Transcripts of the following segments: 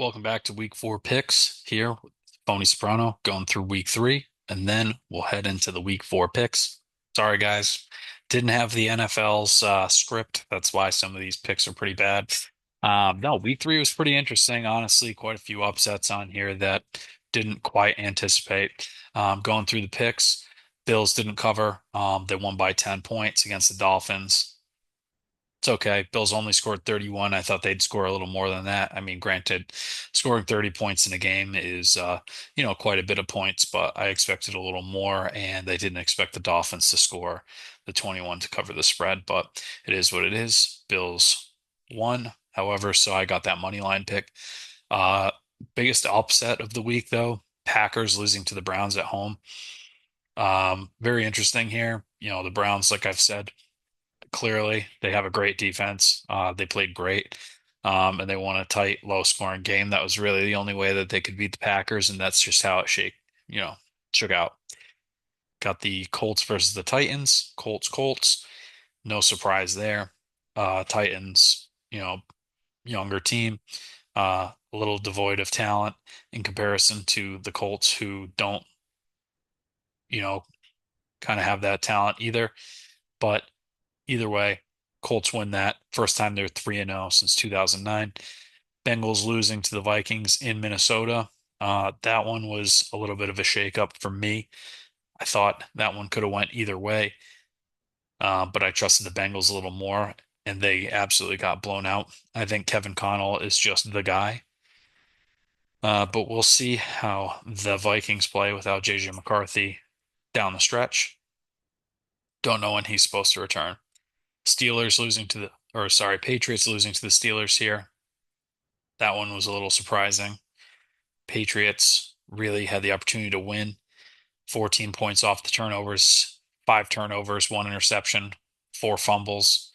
Welcome back to week four picks here with Tony Soprano going through week three, and then we'll head into the week four picks. Sorry, guys, didn't have the NFL's script. That's why some of these picks are pretty bad. No, week three was pretty interesting. Honestly, quite a few upsets on here that didn't quite anticipate. Going through the picks, Bills didn't cover. They won by 10 points against the Dolphins. It's okay. Bills only scored 31. I thought they'd score a little more than that. I mean, granted, scoring 30 points in a game is, quite a bit of points, but I expected a little more, and they didn't expect the Dolphins to score the 21 to cover the spread, but it is what it is. Bills won, however, so I got that money line pick. Uh, Biggest upset of the week, though, Packers losing to the Browns at home. Very interesting here. The Browns, like I've said, clearly, they have a great defense. They played great, and they won a tight, low-scoring game. That was really the only way that they could beat the Packers, and that's just how it shook out. Got the Colts versus the Titans. Colts. No surprise there. Titans, younger team, a little devoid of talent in comparison to the Colts, who don't, you know, kind of have that talent either. But either way, Colts win that. First time they're 3-0 since 2009. Bengals losing to the Vikings in Minnesota. That one was a little bit of a shakeup for me. I thought that one could have went either way, but I trusted the Bengals a little more, and they absolutely got blown out. I think Kevin Connell is just the guy. But we'll see how the Vikings play without JJ McCarthy down the stretch. Don't know when he's supposed to return. Patriots losing to the Steelers here. That one was a little surprising. Patriots really had the opportunity to win. 14 points off the turnovers, five turnovers, one interception, four fumbles.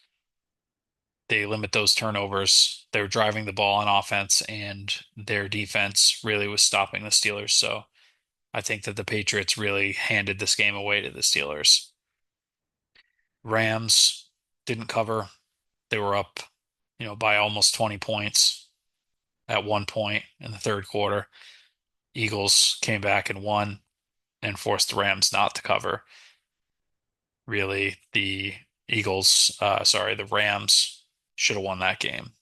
They limit those turnovers. They were driving the ball on offense, and their defense really was stopping the Steelers. So I think that the Patriots really handed this game away to the Steelers. Rams didn't cover. They were up, by almost 20 points at one point in the third quarter. Eagles came back and won and forced the Rams not to cover. Really, the Rams should have won that game.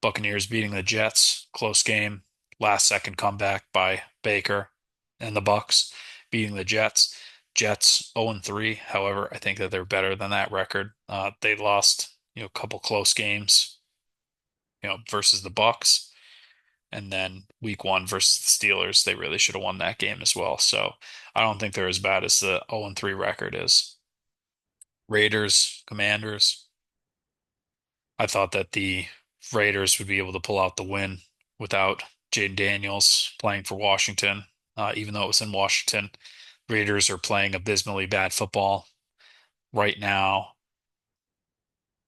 Buccaneers beating the Jets, close game, last second comeback by Baker and the Bucks beating the Jets. Jets 0-3. However, I think that they're better than that record. They lost, a couple close games, versus the Bucks. And then week one versus the Steelers, they really should have won that game as well. So I don't think they're as bad as the 0-3 record is. Raiders, Commanders. I thought that the Raiders would be able to pull out the win without Jaden Daniels playing for Washington. Even though it was in Washington, Raiders are playing abysmally bad football right now.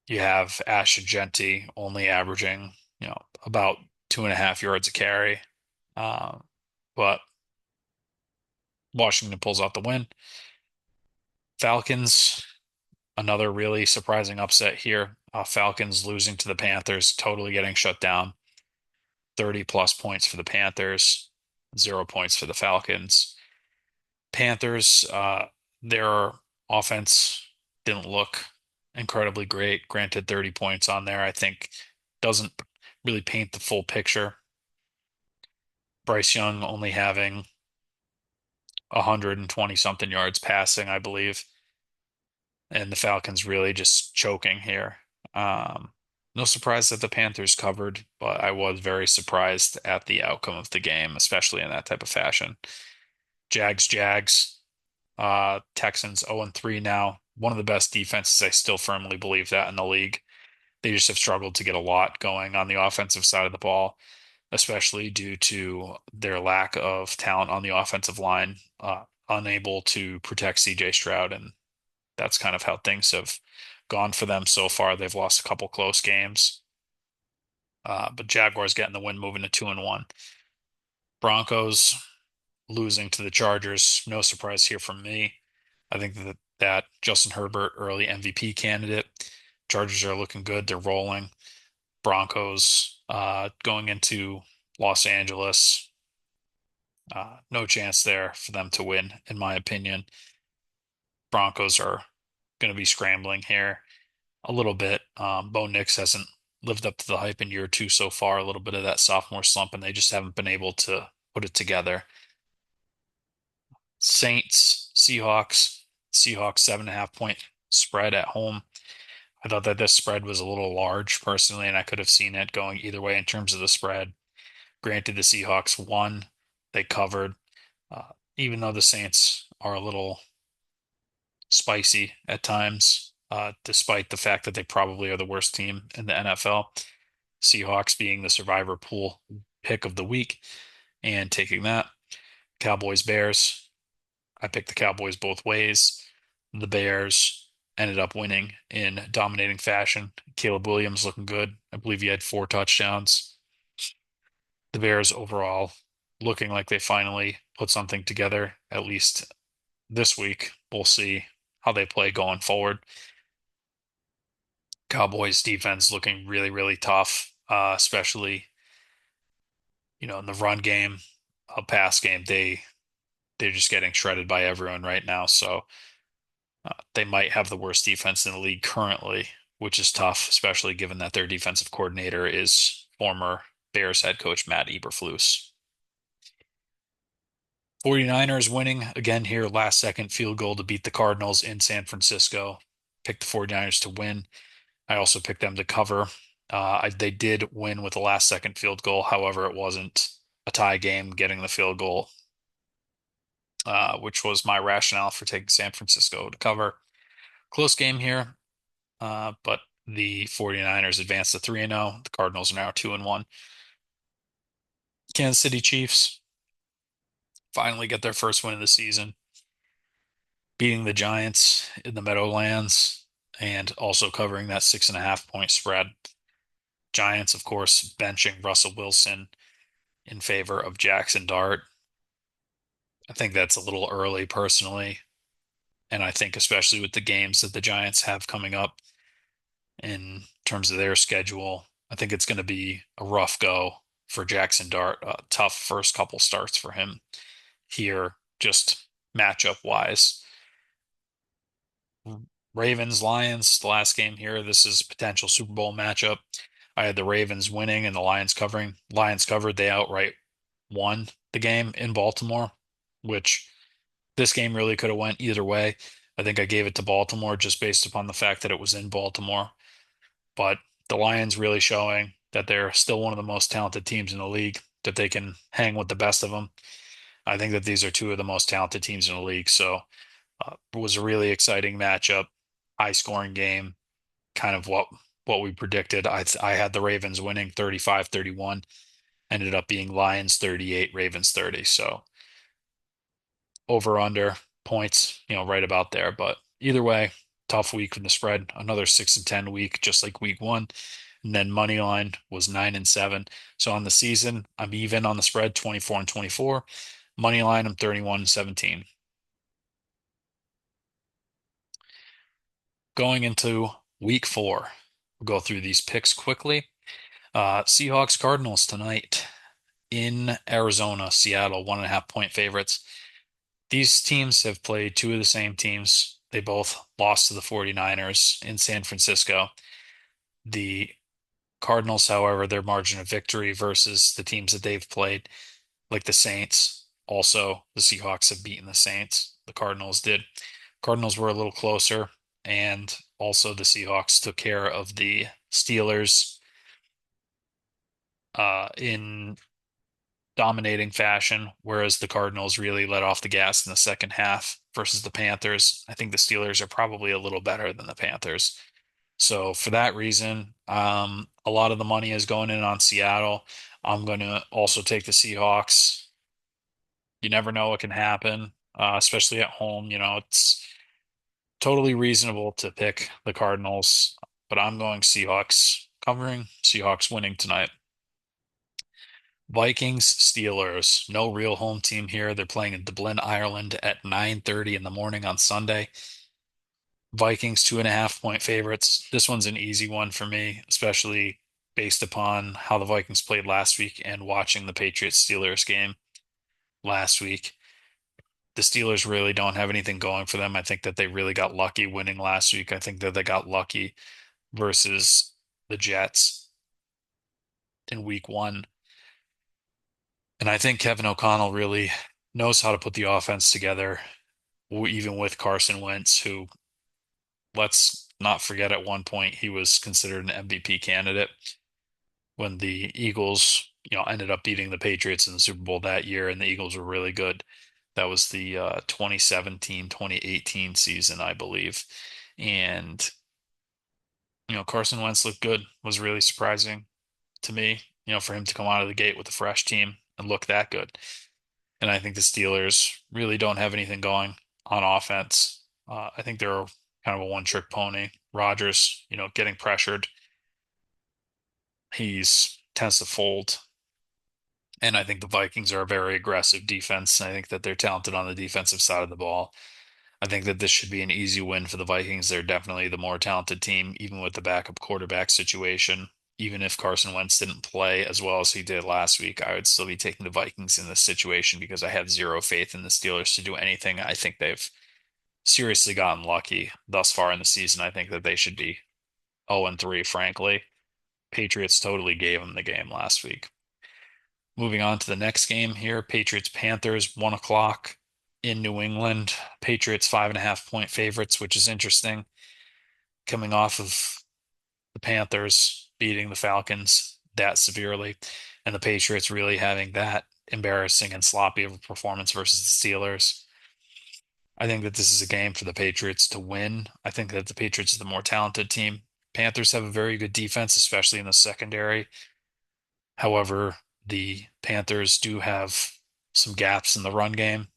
You have Ashton Jeanty only averaging, about 2.5 yards a carry. Uh, but Washington pulls out the win. Falcons, another really surprising upset here. Falcons losing to the Panthers, totally getting shut down. 30 plus points for the Panthers, 0 points for the Falcons. Panthers, their offense didn't look incredibly great. Granted, 30 points on there, I think doesn't really paint the full picture. Bryce Young only having 120 something yards passing, I believe, and the Falcons really just choking here. Um, no surprise that the Panthers covered, but I was very surprised at the outcome of the game, especially in that type of fashion. Jags, Texans 0-3 now. One of the best defenses. I still firmly believe that in the league. They just have struggled to get a lot going on the offensive side of the ball, especially due to their lack of talent on the offensive line, unable to protect CJ Stroud. And that's kind of how things have gone for them so far. They've lost a couple close games. But Jaguars getting the win, moving to 2-1. Broncos losing to the Chargers. No surprise here from me. I think that Justin Herbert, early MVP candidate. Chargers are looking good. They're rolling. Broncos Going into Los Angeles, no chance there for them to win, in my opinion. Broncos are going to be scrambling here a little bit. Bo Nix hasn't lived up to the hype in year two so far, a little bit of that sophomore slump, and they just haven't been able to put it together. Saints, Seahawks, Seahawks 7.5 point spread at home. I thought that this spread was a little large personally, and I could have seen it going either way in terms of the spread. Granted, the Seahawks won, they covered, even though the Saints are a little spicy at times, despite the fact that they probably are the worst team in the NFL. Seahawks being the survivor pool pick of the week and taking that. Cowboys, Bears. I picked the Cowboys both ways. The Bears ended up winning in dominating fashion. Caleb Williams looking good. I believe he had 4 touchdowns. The Bears overall looking like they finally put something together, at least this week. We'll see how they play going forward. Cowboys defense looking really, really tough, especially, in the run game, pass game. They're just getting shredded by everyone right now. So they might have the worst defense in the league currently, which is tough, especially given that their defensive coordinator is former Bears head coach Matt Eberflus. 49ers winning again here, last second field goal to beat the Cardinals in San Francisco. Picked the 49ers to win. I also picked them to cover. They did win with a last second field goal. However, it wasn't a tie game getting the field goal, which was my rationale for taking San Francisco to cover. Close game here, but the 49ers advanced to 3-0. The Cardinals are now 2-1. Kansas City Chiefs finally get their first win of the season, beating the Giants in the Meadowlands and also covering that 6.5 point spread. Giants, of course, benching Russell Wilson in favor of Jackson Dart. I think that's a little early personally. And I think especially with the games that the Giants have coming up in terms of their schedule, I think it's going to be a rough go for Jackson Dart. A tough first couple starts for him here, just matchup wise. Ravens, Lions, the last game here. This is potential Super Bowl matchup. I had the Ravens winning and the Lions covering. Lions covered. They outright won the game in Baltimore, which this game really could have went either way. I think I gave it to Baltimore just based upon the fact that it was in Baltimore. But the Lions really showing that they're still one of the most talented teams in the league, that they can hang with the best of them. I think that these are two of the most talented teams in the league. So it was a really exciting matchup, high scoring game, kind of what we predicted. I had the Ravens winning 35-31, ended up being Lions 38, Ravens 30. So over under points, right about there. But either way, tough week from the spread. Another 6-10 week, just like week one. And then money line was 9-7. So on the season, I'm even on the spread, 24-24. Money line, I'm 31-17. Going into week four, we'll go through these picks quickly. Seahawks Cardinals tonight in Arizona, Seattle, 1.5 point favorites. These teams have played two of the same teams. They both lost to the 49ers in San Francisco. The Cardinals, however, their margin of victory versus the teams that they've played, like the Saints, also the Seahawks have beaten the Saints. The Cardinals did. Cardinals were a little closer, and also the Seahawks took care of the Steelers in dominating fashion, whereas the Cardinals really let off the gas in the second half versus the Panthers. I think the Steelers are probably a little better than the Panthers. So for that reason, a lot of the money is going in on Seattle. I'm going to also take the Seahawks. You never know what can happen, especially at home. It's totally reasonable to pick the Cardinals, but I'm going Seahawks covering, Seahawks winning tonight. Vikings, Steelers. No real home team here. They're playing in Dublin, Ireland at 9:30 in the morning on Sunday. Vikings 2.5 point favorites. This one's an easy one for me, especially based upon how the Vikings played last week and watching the Patriots Steelers game last week. The Steelers really don't have anything going for them. I think that they really got lucky winning last week. I think that they got lucky versus the Jets in week one. And I think Kevin O'Connell really knows how to put the offense together, even with Carson Wentz, who, let's not forget, at one point he was considered an MVP candidate when the Eagles, ended up beating the Patriots in the Super Bowl that year, and the Eagles were really good. That was the 2017-2018 season, I believe. And, Carson Wentz looked good, was really surprising to me, for him to come out of the gate with a fresh team and look that good. And I think the Steelers really don't have anything going on offense. I think they're kind of a one-trick pony. Rodgers, getting pressured, he's tends to fold. And I think the Vikings are a very aggressive defense. I think that they're talented on the defensive side of the ball. I think that this should be an easy win for the Vikings. They're definitely the more talented team, even with the backup quarterback situation. Even if Carson Wentz didn't play as well as he did last week, I would still be taking the Vikings in this situation because I have zero faith in the Steelers to do anything. I think they've seriously gotten lucky thus far in the season. I think that they should be 0-3, frankly. Patriots totally gave them the game last week. Moving on to the next game here, Patriots Panthers, 1 o'clock in New England. Patriots 5.5 point favorites, which is interesting. Coming off of the Panthers beating the Falcons that severely, and the Patriots really having that embarrassing and sloppy of a performance versus the Steelers. I think that this is a game for the Patriots to win. I think that the Patriots are the more talented team. Panthers have a very good defense, especially in the secondary. However, the Panthers do have some gaps in the run game,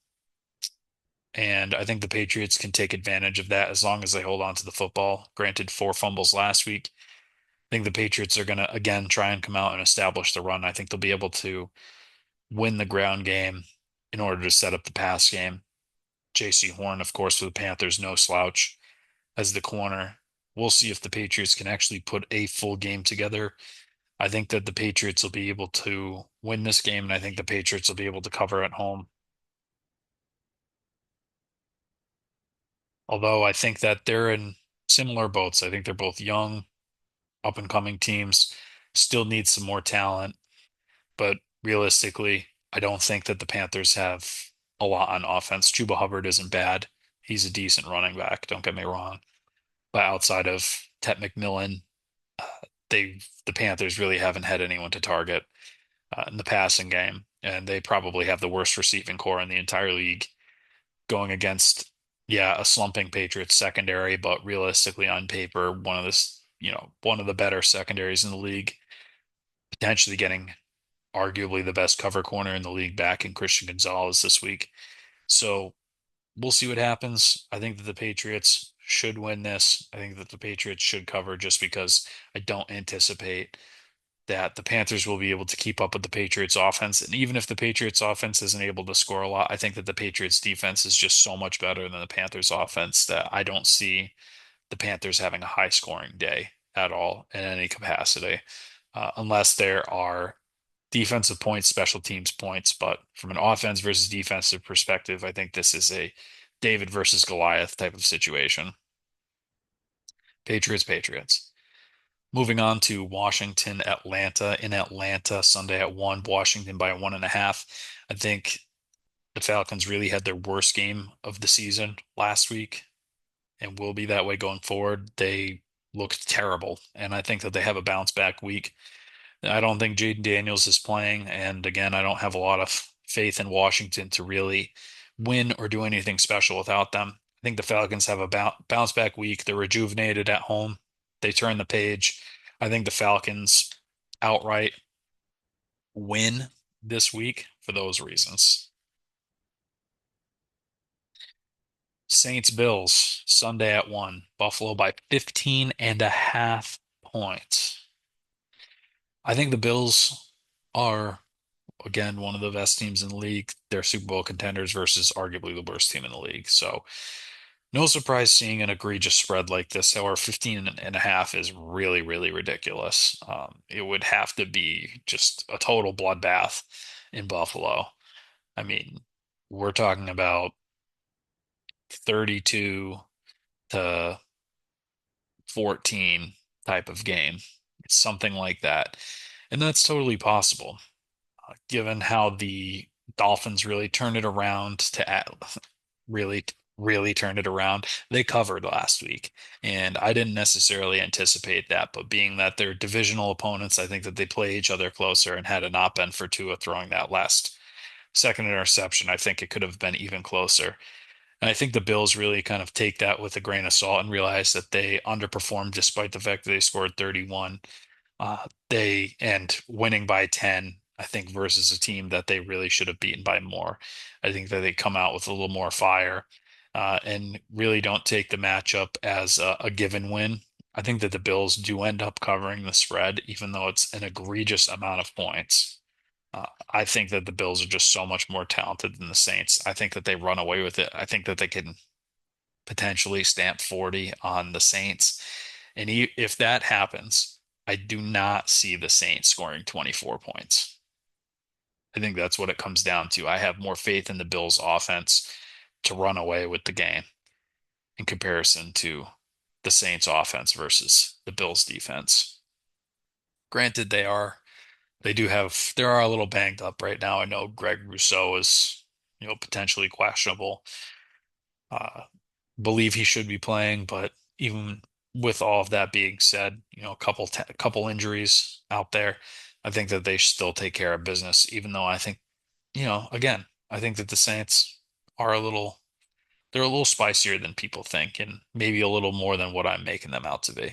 and I think the Patriots can take advantage of that as long as they hold on to the football. Granted, 4 fumbles last week. I think the Patriots are going to, again, try and come out and establish the run. I think they'll be able to win the ground game in order to set up the pass game. J.C. Horn, of course, for the Panthers, no slouch as the corner. We'll see if the Patriots can actually put a full game together. I think that the Patriots will be able to win this game, and I think the Patriots will be able to cover at home. Although I think that they're in similar boats. I think they're both young, up and coming teams, still need some more talent, but realistically, I don't think that the Panthers have a lot on offense. Chuba Hubbard isn't bad. He's a decent running back, don't get me wrong. But outside of Tet McMillan, uh, the Panthers really haven't had anyone to target in the passing game, and they probably have the worst receiving core in the entire league going against, yeah, a slumping Patriots secondary, but realistically on paper, one of the better secondaries in the league, potentially getting arguably the best cover corner in the league back in Christian Gonzalez this week. So we'll see what happens. I think that the Patriots should win this. I think that the Patriots should cover just because I don't anticipate that the Panthers will be able to keep up with the Patriots offense. And even if the Patriots offense isn't able to score a lot, I think that the Patriots defense is just so much better than the Panthers offense that I don't see the Panthers having a high scoring day at all in any capacity, unless there are defensive points, special teams points. But from an offense versus defensive perspective, I think this is a David versus Goliath type of situation. Patriots, Patriots. Moving on to Washington, Atlanta. In Atlanta, Sunday at 1, Washington by 1.5. I think the Falcons really had their worst game of the season last week and will be that way going forward. They looked terrible, and I think that they have a bounce back week. I don't think Jaden Daniels is playing, and again, I don't have a lot of faith in Washington to really win or do anything special without them. I think the Falcons have a bounce back week. They're rejuvenated at home. They turn the page. I think the Falcons outright win this week for those reasons. Saints Bills Sunday at 1, Buffalo by 15.5 points. I think the Bills are, again, one of the best teams in the league. They're Super Bowl contenders versus arguably the worst team in the league. So No surprise seeing an egregious spread like this. However, 15 and a half is really, really ridiculous. It would have to be just a total bloodbath in Buffalo. I mean, we're talking about 32 to 14 type of game. It's something like that. And that's totally possible, given how the Dolphins really turned it around really, really turned it around. They covered last week, and I didn't necessarily anticipate that. But being that they're divisional opponents, I think that they play each other closer. And had it not been for Tua throwing that last second interception, I think it could have been even closer. And I think the Bills really kind of take that with a grain of salt and realize that they underperformed despite the fact that they scored 31. They and winning by 10, I think, versus a team that they really should have beaten by more. I think that they come out with a little more fire, and really don't take the matchup as a given win. I think that the Bills do end up covering the spread, even though it's an egregious amount of points. I think that the Bills are just so much more talented than the Saints. I think that they run away with it. I think that they can potentially stamp 40 on the Saints. And if that happens, I do not see the Saints scoring 24 points. I think that's what it comes down to. I have more faith in the Bills' offense to run away with the game in comparison to the Saints' offense versus the Bills' defense. Granted, they are a little banged up right now. I know Greg Rousseau is, potentially questionable. Uh, believe he should be playing, but even with all of that being said, a couple injuries out there, I think that they still take care of business. Even though I think, again, I think that the Saints are they're a little spicier than people think, and maybe a little more than what I'm making them out to be.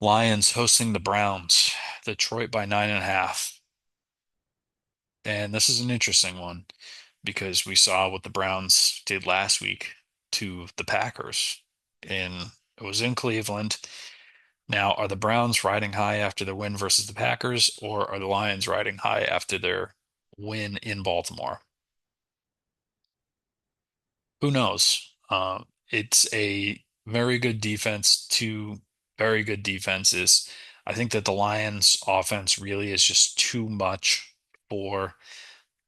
Lions hosting the Browns, Detroit by 9.5. And this is an interesting one because we saw what the Browns did last week to the Packers. And it was in Cleveland. Now, are the Browns riding high after the win versus the Packers, or are the Lions riding high after their win in Baltimore? Who knows? It's a very good defense, two very good defenses. I think that the Lions' offense really is just too much for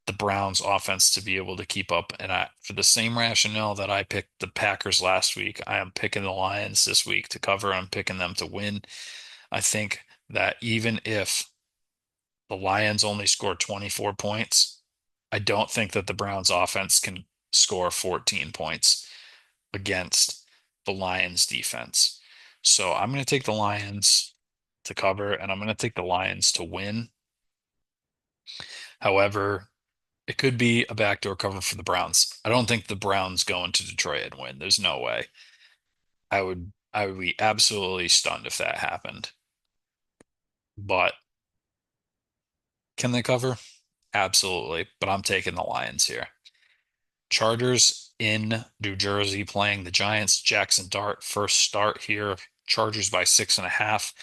the Browns offense to be able to keep up. And for the same rationale that I picked the Packers last week, I am picking the Lions this week to cover. I'm picking them to win. I think that even if the Lions only score 24 points, I don't think that the Browns offense can score 14 points against the Lions defense. So I'm going to take the Lions to cover, and I'm going to take the Lions to win. However, it could be a backdoor cover for the Browns. I don't think the Browns go into Detroit and win. There's no way. I would be absolutely stunned if that happened. But can they cover? Absolutely. But I'm taking the Lions here. Chargers in New Jersey playing the Giants. Jackson Dart first start here. Chargers by 6.5.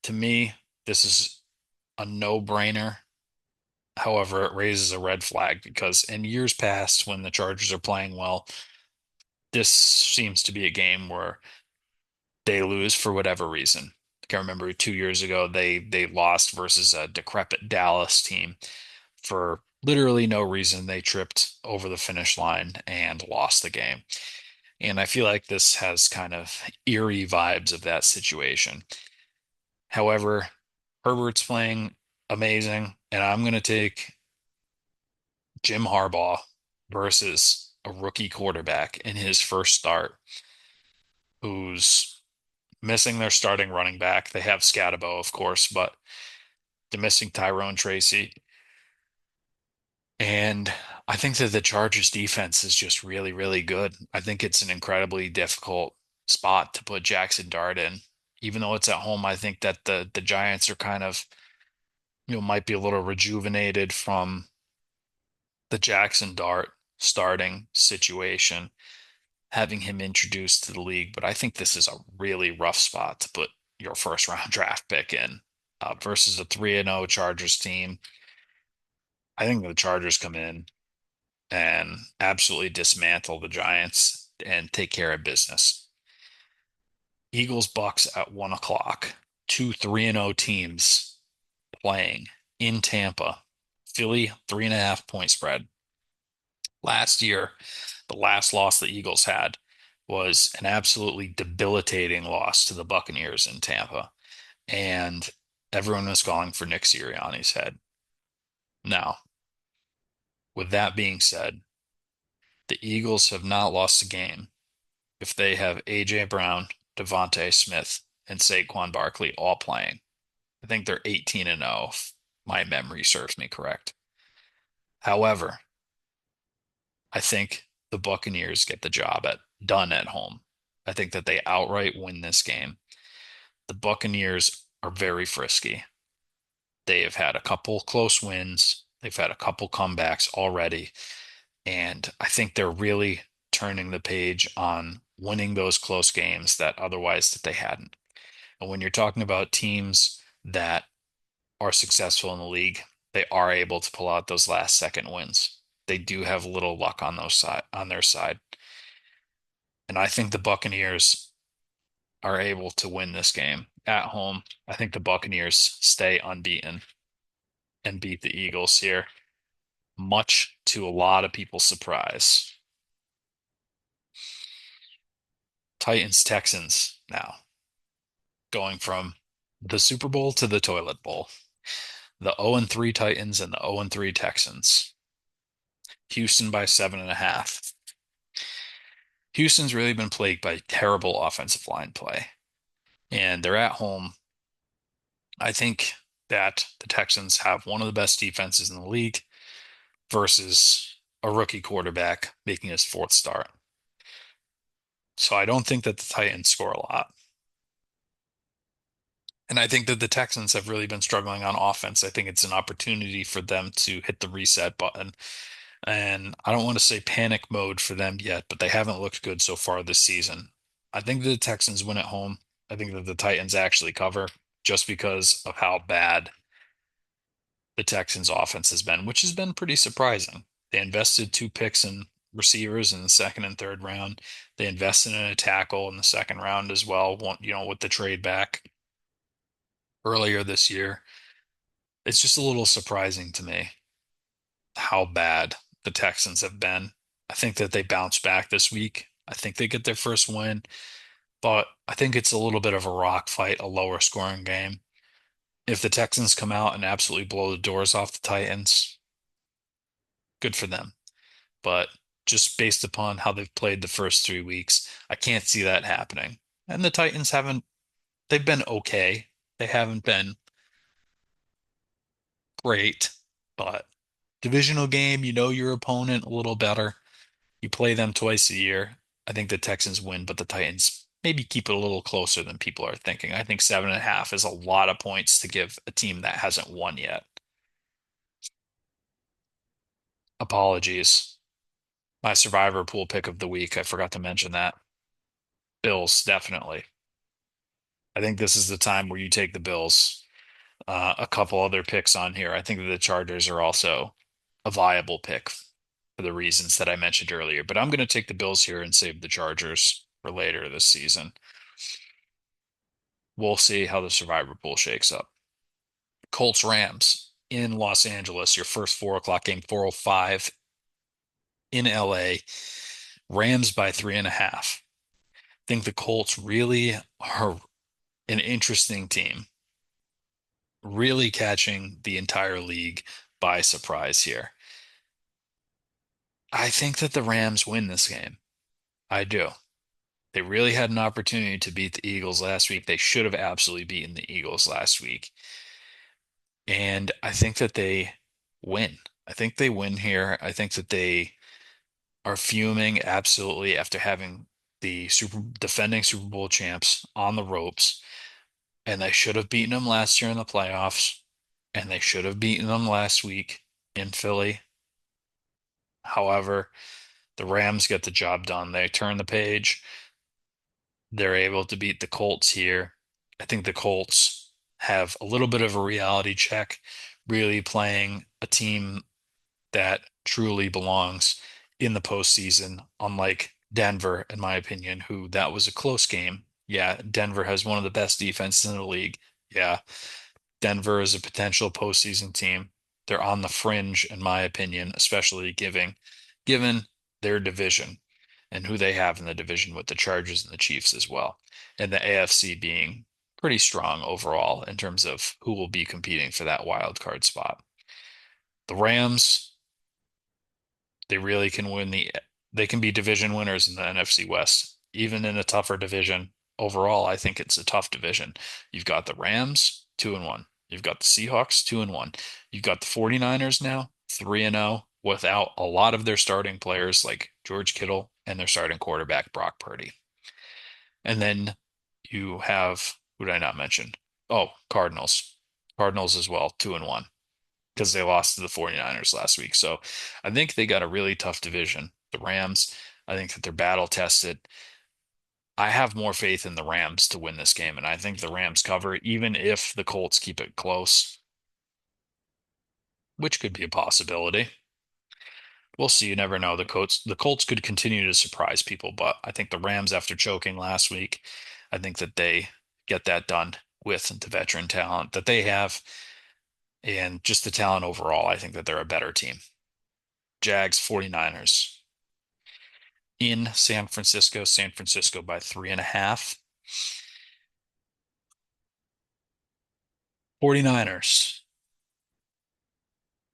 To me, this is a no-brainer. However, it raises a red flag because in years past, when the Chargers are playing well, this seems to be a game where they lose for whatever reason. I can remember 2 years ago they lost versus a decrepit Dallas team for literally no reason. They tripped over the finish line and lost the game. And I feel like this has kind of eerie vibes of that situation. However, Herbert's playing amazing, and I'm going to take Jim Harbaugh versus a rookie quarterback in his first start who's missing their starting running back. They have Scatabo, of course, but they're missing Tyrone Tracy. And I think that the Chargers defense is just really, really good. I think it's an incredibly difficult spot to put Jackson Dart in. Even though it's at home, I think that the Giants are kind of, might be a little rejuvenated from the Jackson Dart starting situation, having him introduced to the league. But I think this is a really rough spot to put your first round draft pick in, versus a 3-0 Chargers team. I think the Chargers come in. and absolutely dismantle the Giants and take care of business. Eagles Bucks at 1 o'clock. Two 3-0 teams playing in Tampa. Philly 3.5 point spread. Last year, the last loss the Eagles had was an absolutely debilitating loss to the Buccaneers in Tampa. And everyone was calling for Nick Sirianni's head. Now, with that being said, the Eagles have not lost a game if they have A.J. Brown, Devontae Smith, and Saquon Barkley all playing. I think they're 18-0, if my memory serves me correct. However, I think the Buccaneers get the job done at home. I think that they outright win this game. The Buccaneers are very frisky. They have had a couple close wins. They've had a couple comebacks already, and I think they're really turning the page on winning those close games that otherwise that they hadn't. And when you're talking about teams that are successful in the league, they are able to pull out those last second wins. They do have little luck on their side. And I think the Buccaneers are able to win this game at home. I think the Buccaneers stay unbeaten and beat the Eagles here, much to a lot of people's surprise. Titans Texans now, going from the Super Bowl to the toilet bowl. The 0-3 Titans and the 0-3 Texans. Houston by 7.5. Houston's really been plagued by terrible offensive line play, and they're at home. I think that the Texans have one of the best defenses in the league versus a rookie quarterback making his fourth start. So I don't think that the Titans score a lot. And I think that the Texans have really been struggling on offense. I think it's an opportunity for them to hit the reset button. And I don't want to say panic mode for them yet, but they haven't looked good so far this season. I think that the Texans win at home. I think that the Titans actually cover just because of how bad the Texans offense has been, which has been pretty surprising. They invested two picks in receivers in the second and third round. They invested in a tackle in the second round as well, with the trade back earlier this year. It's just a little surprising to me how bad the Texans have been. I think that they bounce back this week. I think they get their first win, but I think it's a little bit of a rock fight, a lower scoring game. If the Texans come out and absolutely blow the doors off the Titans, good for them. But just based upon how they've played the first 3 weeks, I can't see that happening. And the Titans they've been okay. They haven't been great, but divisional game, you know your opponent a little better. You play them twice a year. I think the Texans win, but the Titans maybe keep it a little closer than people are thinking. I think 7.5 is a lot of points to give a team that hasn't won yet. Apologies. My survivor pool pick of the week. I forgot to mention that. Bills, definitely. I think this is the time where you take the Bills. A couple other picks on here. I think that the Chargers are also a viable pick for the reasons that I mentioned earlier. But I'm going to take the Bills here and save the Chargers for later this season. We'll see how the survivor pool shakes up. Colts Rams in Los Angeles, your first 4 o'clock game, 4:05 in LA. Rams by 3.5. Think the Colts really are an interesting team, really catching the entire league by surprise here. I think that the Rams win this game. I do. They really had an opportunity to beat the Eagles last week. They should have absolutely beaten the Eagles last week. And I think that they win. I think they win here. I think that they are fuming absolutely after having the defending Super Bowl champs on the ropes. And they should have beaten them last year in the playoffs. And they should have beaten them last week in Philly. However, the Rams get the job done. They turn the page. They're able to beat the Colts here. I think the Colts have a little bit of a reality check, really playing a team that truly belongs in the postseason, unlike Denver, in my opinion, who that was a close game. Yeah, Denver has one of the best defenses in the league. Yeah, Denver is a potential postseason team. They're on the fringe, in my opinion, especially given their division and who they have in the division with the Chargers and the Chiefs as well. And the AFC being pretty strong overall in terms of who will be competing for that wild card spot. The Rams, they really can they can be division winners in the NFC West, even in a tougher division. Overall, I think it's a tough division. You've got the Rams, 2-1. You've got the Seahawks, 2-1. You've got the 49ers now, 3-0, without a lot of their starting players like George Kittle and their starting quarterback, Brock Purdy. And then you have, who did I not mention? Oh, Cardinals. Cardinals as well, 2-1 because they lost to the 49ers last week. So I think they got a really tough division. The Rams, I think that they're battle tested. I have more faith in the Rams to win this game, and I think the Rams cover, even if the Colts keep it close, which could be a possibility. We'll see. You never know. The Colts could continue to surprise people, but I think the Rams, after choking last week, I think that they get that done with the veteran talent that they have and just the talent overall. I think that they're a better team. Jags, 49ers. In San Francisco by 3.5. 49ers,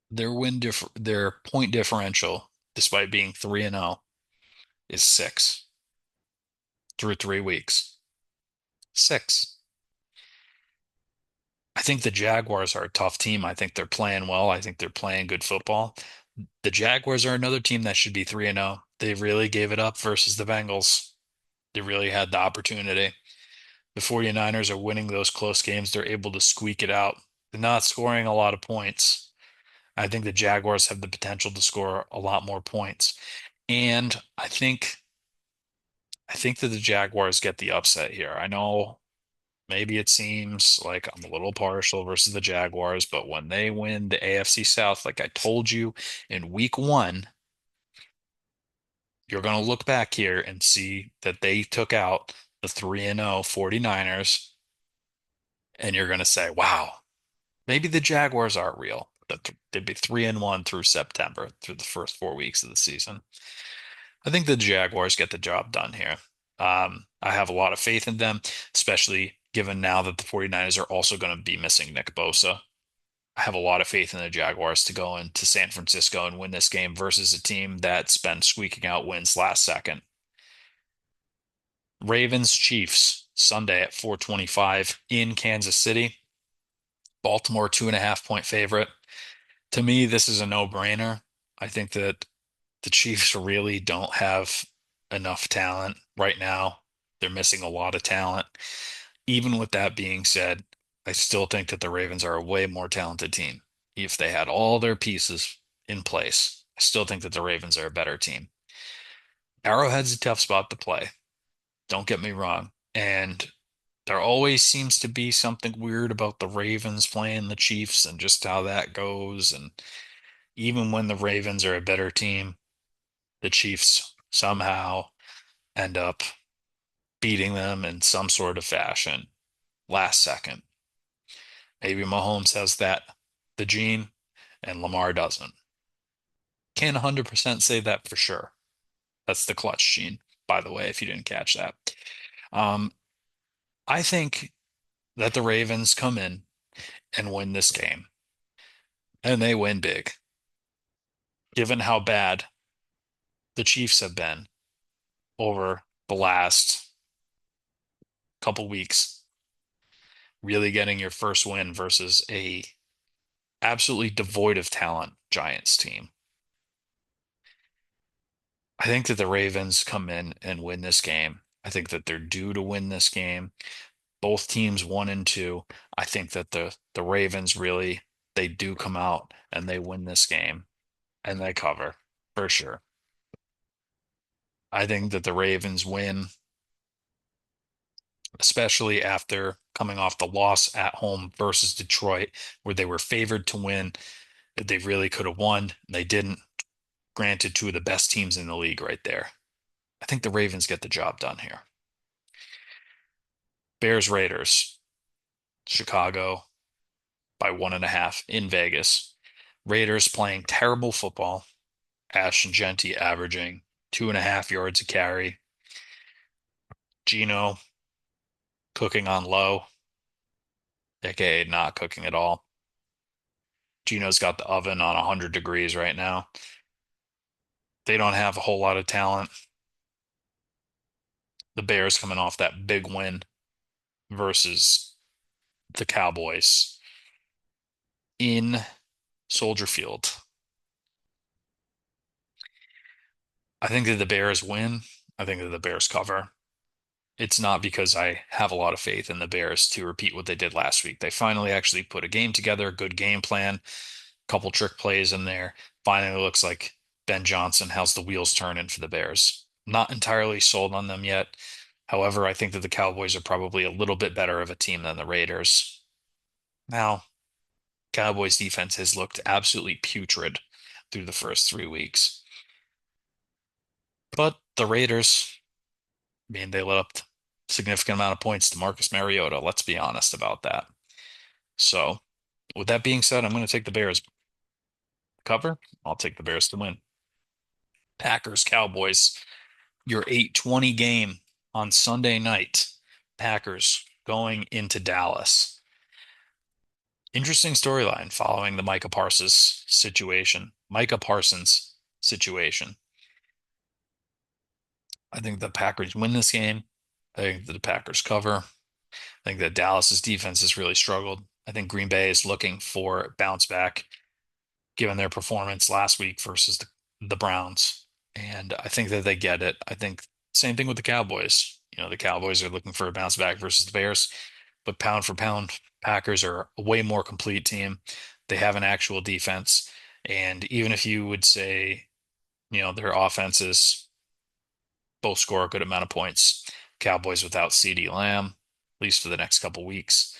their point differential, despite being 3-0, is 6 through 3 weeks. 6. I think the Jaguars are a tough team. I think they're playing well. I think they're playing good football. The Jaguars are another team that should be 3-0. They really gave it up versus the Bengals. They really had the opportunity. The 49ers are winning those close games. They're able to squeak it out. They're not scoring a lot of points. I think the Jaguars have the potential to score a lot more points. And I think that the Jaguars get the upset here. I know maybe it seems like I'm a little partial versus the Jaguars, but when they win the AFC South, like I told you in week 1, you're going to look back here and see that they took out the 3-0 49ers, and you're going to say, wow, maybe the Jaguars are real. That they'd be 3-1 through September, through the first 4 weeks of the season. I think the Jaguars get the job done here. I have a lot of faith in them, especially given now that the 49ers are also going to be missing Nick Bosa. I have a lot of faith in the Jaguars to go into San Francisco and win this game versus a team that's been squeaking out wins last second. Ravens Chiefs Sunday at 4:25 in Kansas City. Baltimore 2.5 point favorite. To me, this is a no-brainer. I think that the Chiefs really don't have enough talent right now. They're missing a lot of talent. Even with that being said, I still think that the Ravens are a way more talented team. If they had all their pieces in place, I still think that the Ravens are a better team. Arrowhead's a tough spot to play. Don't get me wrong. And there always seems to be something weird about the Ravens playing the Chiefs and just how that goes. And even when the Ravens are a better team, the Chiefs somehow end up beating them in some sort of fashion last second. Maybe Mahomes has the gene, and Lamar doesn't. Can't 100% say that for sure. That's the clutch gene, by the way, if you didn't catch that. Um, I think that the Ravens come in and win this game, and they win big, given how bad the Chiefs have been over the last couple weeks. Really getting your first win versus a absolutely devoid of talent Giants team. I think that the Ravens come in and win this game. I think that they're due to win this game. Both teams 1 and 2. I think that the Ravens really they do come out and they win this game and they cover for sure. I think that the Ravens win, especially after coming off the loss at home versus Detroit, where they were favored to win. They really could have won. They didn't. Granted, two of the best teams in the league right there. I think the Ravens get the job done here. Bears Raiders, Chicago by 1.5 in Vegas. Raiders playing terrible football. Ashton Genty averaging 2.5 yards a carry. Gino cooking on low, aka not cooking at all. Gino's got the oven on 100 degrees right now. They don't have a whole lot of talent. The Bears coming off that big win versus the Cowboys in Soldier Field. I think that the Bears win. I think that the Bears cover. It's not because I have a lot of faith in the Bears to repeat what they did last week. They finally actually put a game together, a good game plan, couple trick plays in there. Finally looks like Ben Johnson has the wheels turning for the Bears. Not entirely sold on them yet. However, I think that the Cowboys are probably a little bit better of a team than the Raiders. Now, Cowboys defense has looked absolutely putrid through the first 3 weeks. But the Raiders, I mean, they let up a significant amount of points to Marcus Mariota. Let's be honest about that. So, with that being said, I'm going to take the Bears cover. I'll take the Bears to win. Packers, Cowboys, your 8:20 game on Sunday night. Packers going into Dallas. Interesting storyline following the Micah Parsons situation. Micah Parsons situation. I think the Packers win this game. I think that the Packers cover. I think that Dallas's defense has really struggled. I think Green Bay is looking for bounce back given their performance last week versus the Browns. And I think that they get it. I think same thing with the Cowboys. The Cowboys are looking for a bounce back versus the Bears, but pound for pound, Packers are a way more complete team. They have an actual defense. And even if you would say, their offenses both score a good amount of points, Cowboys without CeeDee Lamb, at least for the next couple weeks,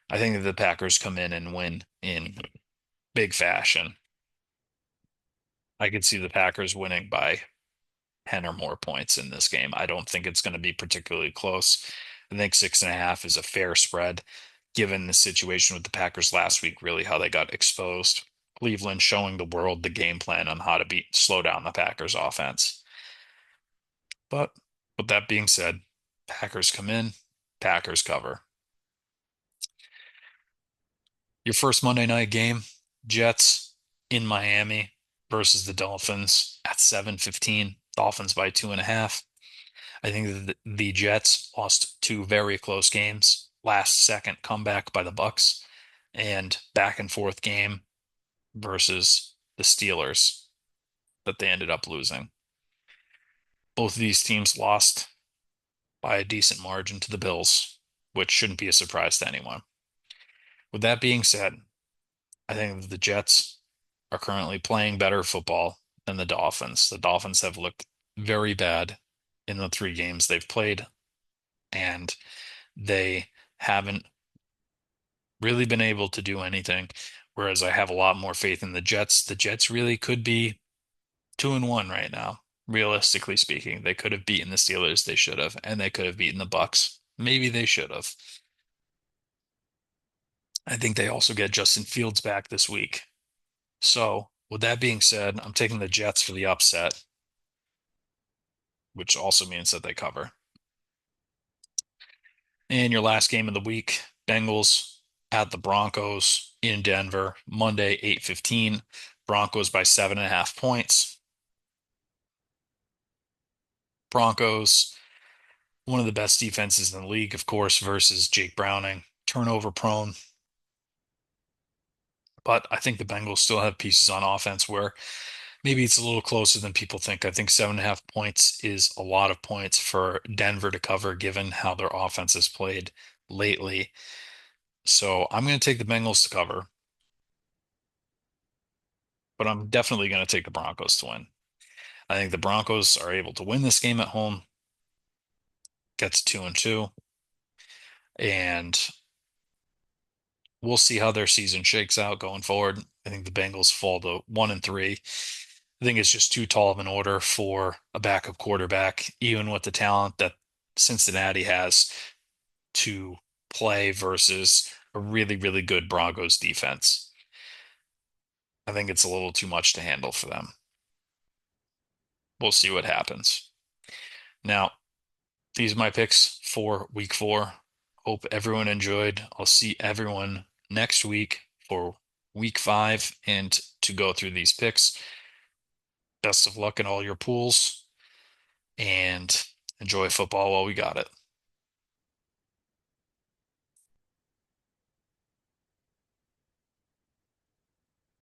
I think that the Packers come in and win in big fashion. I could see the Packers winning by 10 or more points in this game. I don't think it's going to be particularly close. I think 6.5 is a fair spread, given the situation with the Packers last week, really how they got exposed. Cleveland showing the world the game plan on how to slow down the Packers offense. But with that being said, Packers come in, Packers cover. Your first Monday night game, Jets in Miami versus the Dolphins at 7:15. Dolphins by 2.5. I think that the Jets lost two very close games. Last second comeback by the Bucks and back and forth game versus the Steelers that they ended up losing. Both of these teams lost by a decent margin to the Bills, which shouldn't be a surprise to anyone. With that being said, I think that the Jets are currently playing better football than the Dolphins. The Dolphins have looked very bad in the 3 games they've played, and they haven't really been able to do anything. Whereas I have a lot more faith in the Jets. The Jets really could be 2-1 right now. Realistically speaking, they could have beaten the Steelers. They should have, and they could have beaten the Bucks. Maybe they should have. I think they also get Justin Fields back this week. So, with that being said, I'm taking the Jets for the upset, which also means that they cover. And your last game of the week, Bengals at the Broncos in Denver, Monday, 8:15. Broncos by 7.5 points. Broncos, one of the best defenses in the league, of course, versus Jake Browning, turnover prone. But I think the Bengals still have pieces on offense where maybe it's a little closer than people think. I think 7.5 points is a lot of points for Denver to cover, given how their offense has played lately. So I'm going to take the Bengals to cover, but I'm definitely going to take the Broncos to win. I think the Broncos are able to win this game at home, get to 2-2, and we'll see how their season shakes out going forward. I think the Bengals fall to 1-3. I think it's just too tall of an order for a backup quarterback, even with the talent that Cincinnati has to play versus a really, really good Broncos defense. I think it's a little too much to handle for them. We'll see what happens. Now, these are my picks for week four. Hope everyone enjoyed. I'll see everyone next week for week five and to go through these picks. Best of luck in all your pools and enjoy football while we got it.